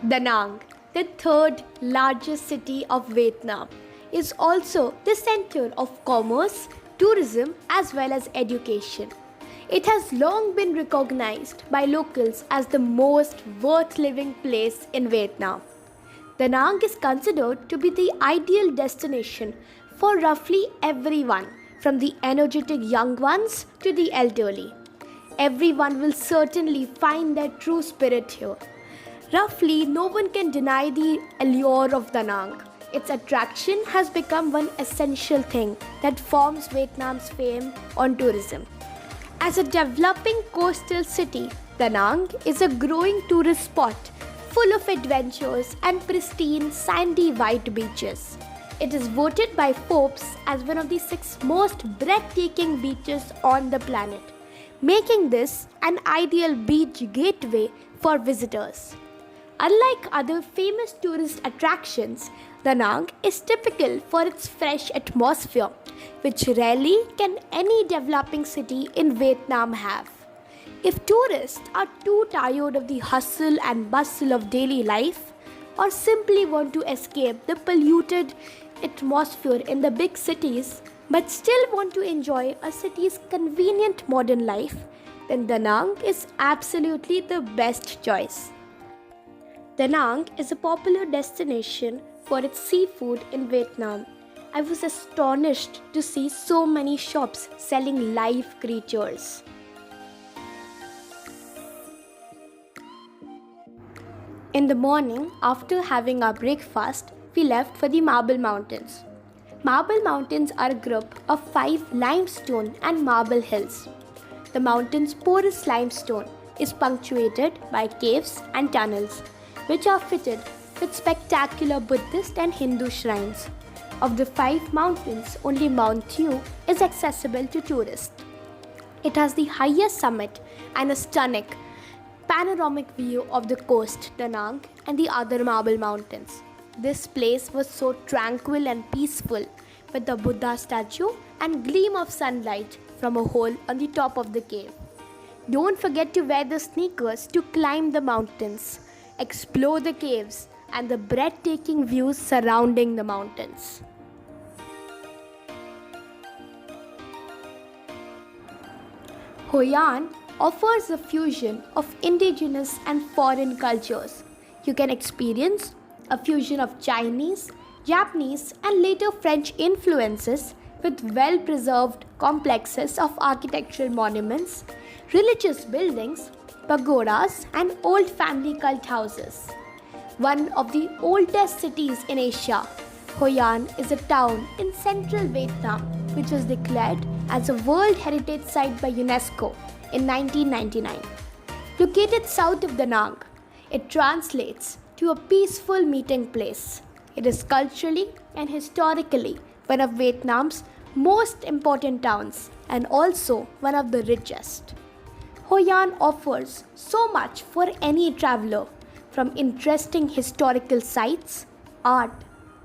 Da Nang, the third largest city of Vietnam, is also the center of commerce, tourism, as well as education. It has long been recognized by locals as the most worth living place in Vietnam. Da Nang is considered to be the ideal destination for roughly everyone, from the energetic young ones to the elderly. Everyone will certainly find their true spirit here. Roughly, no one can deny the allure of Da Nang. Its attraction has become one essential thing that forms Vietnam's fame on tourism. As a developing coastal city, Da Nang is a growing tourist spot full of adventures and pristine sandy white beaches. It is voted by Forbes as one of the 6 most breathtaking beaches on the planet, making this an ideal beach gateway for visitors. Unlike other famous tourist attractions, Da Nang is typical for its fresh atmosphere, which rarely can any developing city in Vietnam have. If tourists are too tired of the hustle and bustle of daily life, or simply want to escape the polluted atmosphere in the big cities, but still want to enjoy a city's convenient modern life, then Da Nang is absolutely the best choice. Da Nang is a popular destination for its seafood in Vietnam. I was astonished to see so many shops selling live creatures. In the morning, after having our breakfast, we left for the Marble Mountains. Marble Mountains are a group of 5 limestone and marble hills. The mountain's porous limestone is punctuated by caves and tunnels, which are fitted with spectacular Buddhist and Hindu shrines. Of the 5 mountains, only Mount Thieu is accessible to tourists. It has the highest summit and a stunning panoramic view of the coast, Da Nang, and the other marble mountains. This place was so tranquil and peaceful, with the Buddha statue and gleam of sunlight from a hole on the top of the cave. Don't forget to wear the sneakers to climb the mountains, explore the caves, and the breathtaking views surrounding the mountains. Hoi An offers a fusion of indigenous and foreign cultures. You can experience a fusion of Chinese, Japanese, and later French influences with well-preserved complexes of architectural monuments, religious buildings, pagodas, and old family cult houses. One of the oldest cities in Asia, Hoi An is a town in central Vietnam which was declared as a World Heritage Site by UNESCO in 1999. Located south of Da Nang, it translates to a peaceful meeting place. It is culturally and historically one of Vietnam's most important towns and also one of the richest. Hoi An offers so much for any traveler, from interesting historical sites, art,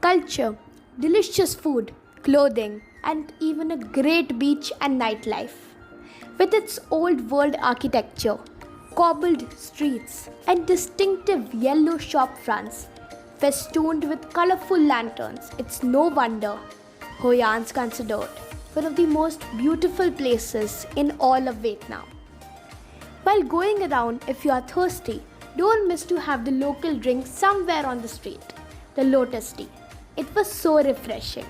culture, delicious food, clothing, and even a great beach and nightlife. With its old world architecture, cobbled streets, and distinctive yellow shop fronts festooned with colorful lanterns, it's no wonder Hoi An is considered one of the most beautiful places in all of Vietnam. While going around, if you are thirsty, don't miss to have the local drink somewhere on the street, the Lotus Tea. It was so refreshing.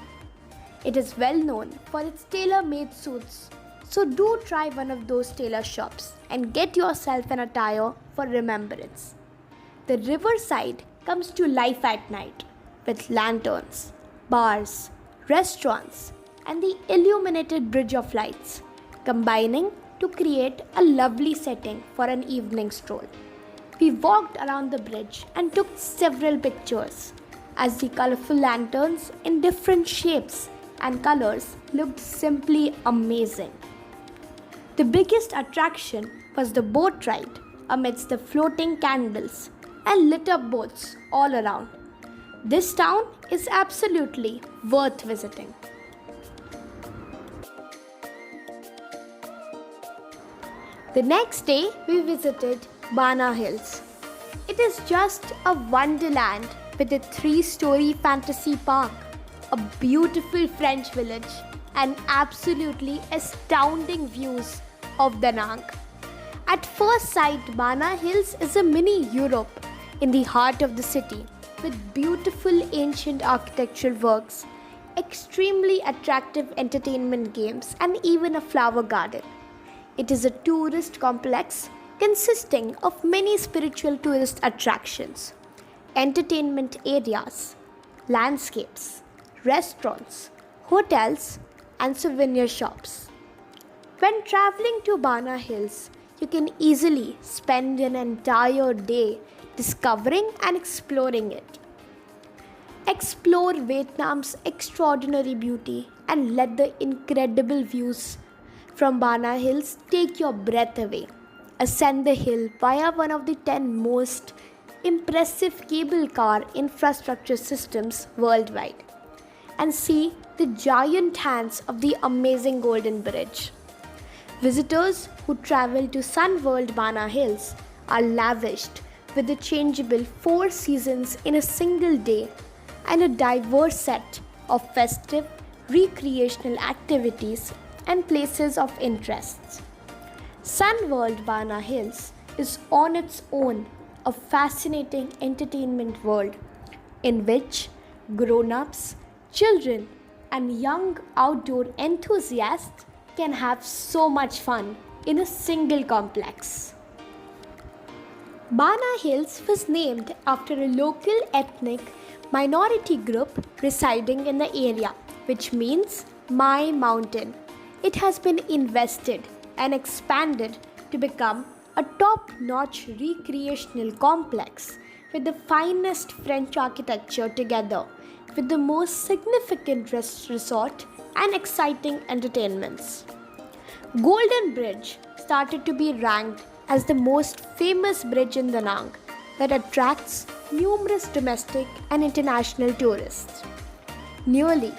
It is well known for its tailor-made suits, so do try one of those tailor shops and get yourself an attire for remembrance. The riverside comes to life at night with lanterns, bars, restaurants, and the illuminated Bridge of Lights, combining to create a lovely setting for an evening stroll. We walked around the bridge and took several pictures as the colorful lanterns in different shapes and colors looked simply amazing. The biggest attraction was the boat ride amidst the floating candles and lit up boats all around. This town is absolutely worth visiting. The next day, we visited Bana Hills. It is just a wonderland with a 3-story fantasy park, a beautiful French village, and absolutely astounding views of Da Nang. At first sight, Bana Hills is a mini Europe in the heart of the city with beautiful ancient architectural works, extremely attractive entertainment games, and even a flower garden. It is a tourist complex consisting of many spiritual tourist attractions, entertainment areas, landscapes, restaurants, hotels, and souvenir shops. When traveling to Bana Hills, you can easily spend an entire day discovering and exploring it. Explore Vietnam's extraordinary beauty and let the incredible views from Bana Hills take your breath away. Ascend the hill via one of the 10 most impressive cable car infrastructure systems worldwide and see the giant hands of the amazing Golden Bridge. Visitors who travel to Sun World Bana Hills are lavished with the changeable 4 seasons in a single day and a diverse set of festive, recreational activities and places of interest. Sun World Bana Hills is on its own a fascinating entertainment world in which grown-ups, children, and young outdoor enthusiasts can have so much fun in a single complex. Bana Hills was named after a local ethnic minority group residing in the area, which means My Mountain. It has been invested and expanded to become a top-notch recreational complex with the finest French architecture together with the most significant resort and exciting entertainments. Golden Bridge started to be ranked as the most famous bridge in Da Nang that attracts numerous domestic and international tourists. Nearly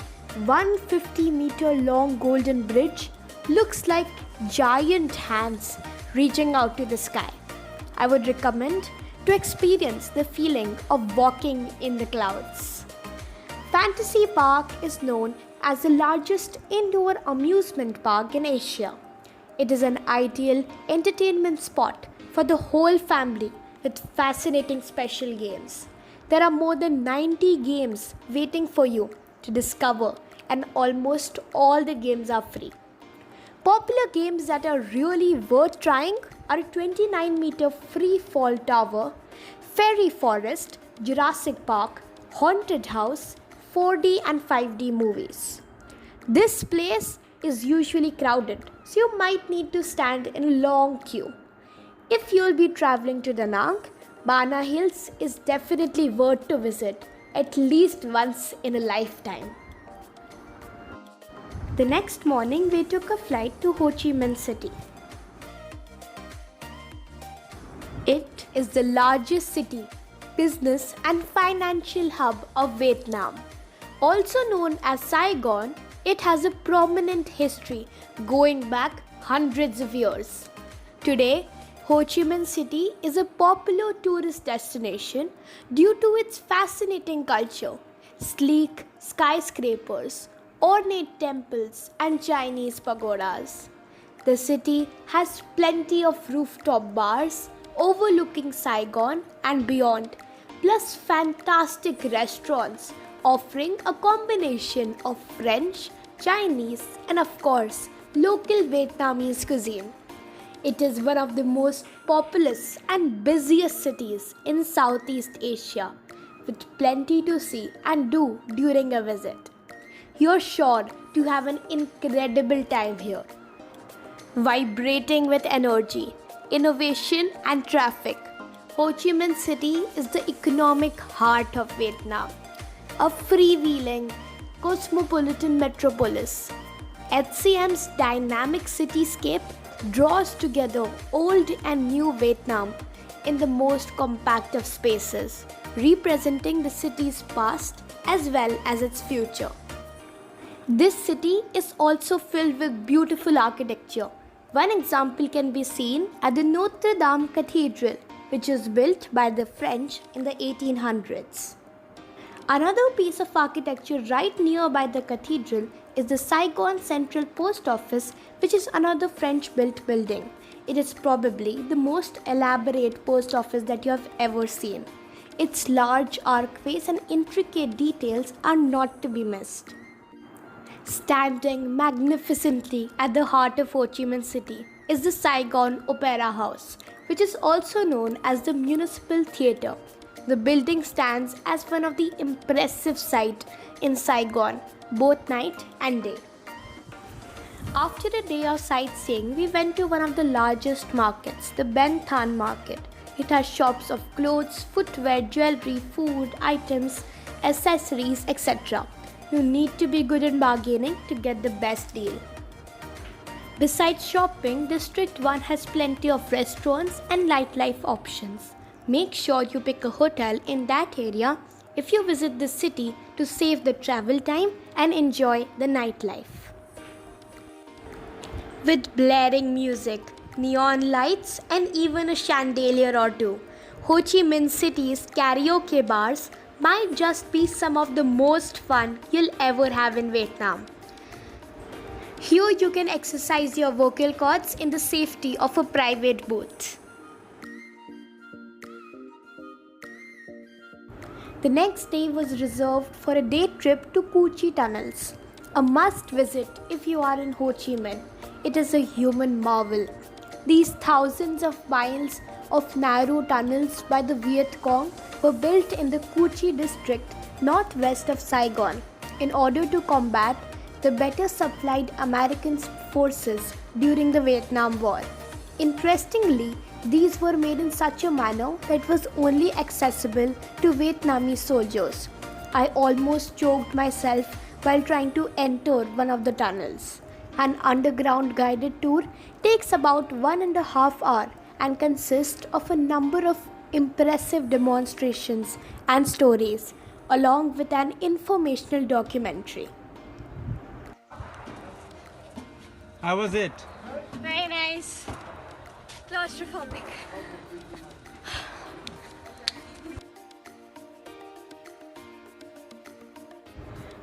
150-meter long Golden Bridge looks like giant hands reaching out to the sky. I would recommend to experience the feeling of walking in the clouds. Fantasy Park is known as the largest indoor amusement park in Asia. It is an ideal entertainment spot for the whole family with fascinating special games. There are more than 90 games waiting for you to discover, and almost all the games are free. Popular games that are really worth trying are a 29-meter free fall tower, Fairy Forest, Jurassic Park, Haunted House, 4D and 5D movies. This place is usually crowded, so you might need to stand in a long queue. If you'll be traveling to Da Nang, Bana Hills is definitely worth to visit at least once in a lifetime. The next morning, we took a flight to Ho Chi Minh City. It is the largest city, business and financial hub of Vietnam. Also known as Saigon, it has a prominent history going back hundreds of years. Today, Ho Chi Minh City is a popular tourist destination due to its fascinating culture, sleek skyscrapers, ornate temples, and Chinese pagodas. The city has plenty of rooftop bars overlooking Saigon and beyond, plus fantastic restaurants offering a combination of French, Chinese, and of course, local Vietnamese cuisine. It is one of the most populous and busiest cities in Southeast Asia, with plenty to see and do during a visit. You're sure to have an incredible time here. Vibrating with energy, innovation, and traffic, Ho Chi Minh City is the economic heart of Vietnam, a freewheeling, cosmopolitan metropolis. HCM's dynamic cityscape draws together old and new Vietnam in the most compact of spaces, representing the city's past as well as its future. This city is also filled with beautiful architecture. One example can be seen at the Notre Dame Cathedral, which was built by the French in the 1800s. Another piece of architecture right nearby the cathedral is the Saigon Central Post Office, which is another French-built building. It is probably the most elaborate post office that you have ever seen. Its large archways and intricate details are not to be missed. Standing magnificently at the heart of Ho Chi Minh City is the Saigon Opera House, which is also known as the Municipal Theatre. The building stands as one of the impressive sights in Saigon, both night and day. After a day of sightseeing, we went to one of the largest markets, the Ben Thanh Market. It has shops of clothes, footwear, jewelry, food, items, accessories, etc. You need to be good in bargaining to get the best deal. Besides shopping, District 1 has plenty of restaurants and nightlife options. Make sure you pick a hotel in that area if you visit the city to save the travel time and enjoy the nightlife. With blaring music, neon lights, and even a chandelier or two, Ho Chi Minh City's karaoke bars might just be some of the most fun you'll ever have in Vietnam. Here you can exercise your vocal cords in the safety of a private booth. The next day was reserved for a day trip to Cu Chi Tunnels, a must visit if you are in Ho Chi Minh. It is a human marvel. These thousands of miles of narrow tunnels by the Viet Cong were built in the Cu Chi district northwest of Saigon in order to combat the better supplied American forces during the Vietnam War. Interestingly, these were made in such a manner that was only accessible to Vietnamese soldiers. I almost choked myself while trying to enter one of the tunnels. An underground guided tour takes about 1.5 hours and consists of a number of impressive demonstrations and stories, along with an informational documentary. How was it? Very nice. Claustrophobic.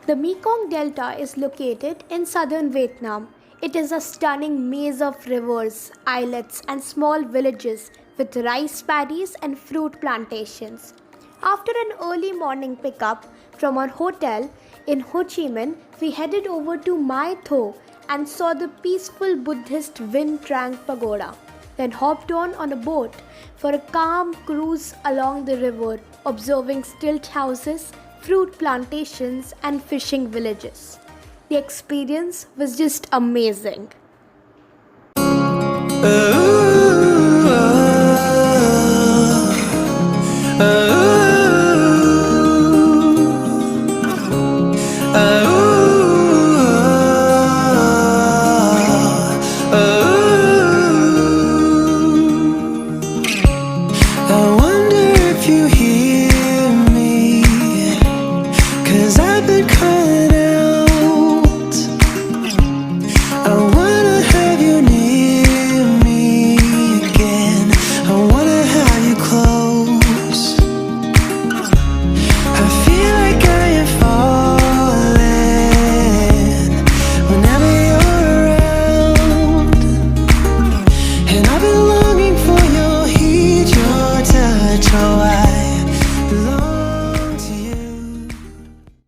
The Mekong Delta is located in southern Vietnam. It is a stunning maze of rivers, islets, and small villages with rice paddies and fruit plantations. After an early morning pickup from our hotel in Ho Chi Minh, we headed over to Mai Tho and saw the peaceful Buddhist Vinh Trang Pagoda. Then hopped on a boat for a calm cruise along the river, observing stilt houses, fruit plantations, and fishing villages. The experience was just amazing.